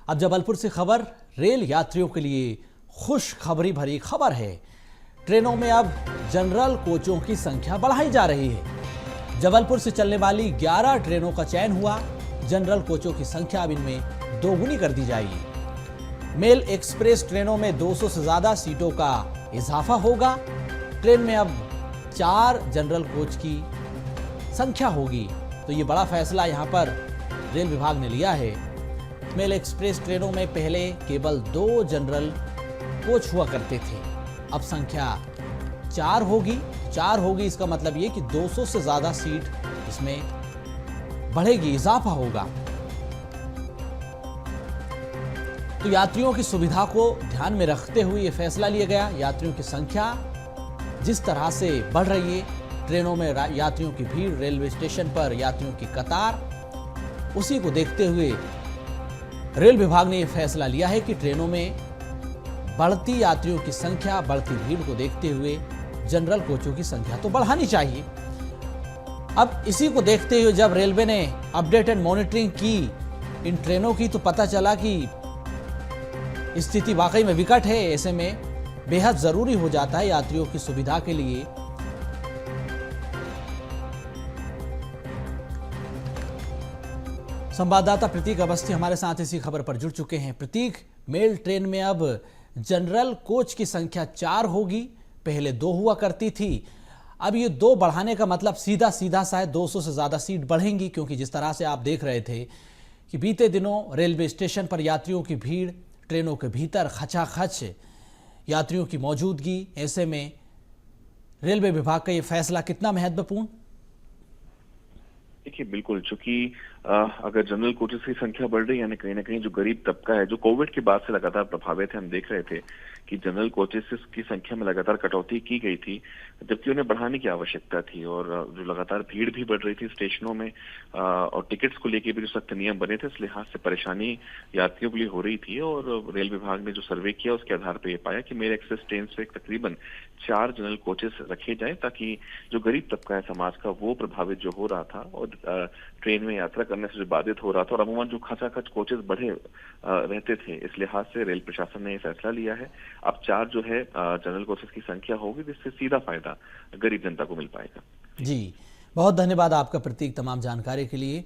अब जबलपुर से खबर रेल यात्रियों के लिए खुशखबरी भरी खबर है। ट्रेनों में अब जनरल कोचों की संख्या बढ़ाई जा रही है। जबलपुर से चलने वाली 11 ट्रेनों का चयन हुआ। जनरल कोचों की संख्या अब इनमें दोगुनी कर दी जाएगी। मेल एक्सप्रेस ट्रेनों में 200 से ज्यादा सीटों का इजाफा होगा। ट्रेन में अब 4 जनरल कोच की संख्या होगी। तो ये बड़ा फैसला यहाँ पर रेल विभाग ने लिया है। मेल एक्सप्रेस ट्रेनों में पहले केवल 2 जनरल कोच हुआ करते थे, अब संख्या 4 होगी। 4 होगी इसका मतलब ये कि 200 से ज्यादा सीट इसमें बढ़ेगी, इजाफा होगा। तो यात्रियों की सुविधा को ध्यान में रखते हुए यह फैसला लिया गया। यात्रियों की संख्या जिस तरह से बढ़ रही है, ट्रेनों में यात्रियों की भीड़, रेलवे स्टेशन पर यात्रियों की कतार, उसी को देखते हुए रेल विभाग ने यह फैसला लिया है कि ट्रेनों में बढ़ती यात्रियों की संख्या, बढ़ती भीड़ को देखते हुए जनरल कोचों की संख्या तो बढ़ानी चाहिए। अब इसी को देखते हुए जब रेलवे ने अपडेट एंड मॉनिटरिंग की इन ट्रेनों की, तो पता चला कि स्थिति वाकई में विकट है। ऐसे में बेहद जरूरी हो जाता है यात्रियों की सुविधा के लिए संवाददाता प्रतीक अवस्थी हमारे साथ इसी खबर पर जुड़ चुके हैं। प्रतीक, मेल ट्रेन में अब जनरल कोच की संख्या 4 होगी, पहले 2 हुआ करती थी। अब ये 2 बढ़ाने का मतलब सीधा सीधा शायद 200 से ज्यादा सीट बढ़ेंगी, क्योंकि जिस तरह से आप देख रहे थे कि बीते दिनों रेलवे स्टेशन पर यात्रियों की भीड़, ट्रेनों के भीतर खचाखच यात्रियों की मौजूदगी, ऐसे में रेलवे विभाग का ये फैसला कितना महत्वपूर्ण? देखिए, बिल्कुल, चूंकि अगर जनरल कोचेस की संख्या बढ़ रही है, यानी कहीं ना कहीं जो गरीब तबका है, जो कोविड के बाद से लगातार प्रभावित है, हम देख रहे थे कि जनरल कोचेस की संख्या में लगातार कटौती की गई थी, जबकि उन्हें बढ़ाने की आवश्यकता थी। और जो लगातार भीड़ भी बढ़ रही थी स्टेशनों में, और टिकट्स को लेकर भी जो सख्त नियम बने थे, इस लिहाज से परेशानी यात्रियों के लिए हो रही थी। और रेल विभाग ने जो सर्वे किया उसके आधार पर यह पाया कि मेल एक्सप्रेस ट्रेन से तकरीबन 4 जनरल कोचेस रखे जाए, ताकि जो गरीब तबका है समाज का, वो प्रभावित जो हो रहा था और ट्रेन में यात्रा करने से जो बाधित हो रहा था, और अमूमन जो खचाखच कोचेस बढ़े रहते थे, इस लिहाज से रेल प्रशासन ने यह फैसला लिया है। अब 4 जो है जनरल कोचेस की संख्या होगी, जिससे सीधा फायदा गरीब जनता को मिल पाएगा। जी, बहुत धन्यवाद आपका प्रतीक तमाम जानकारी के लिए।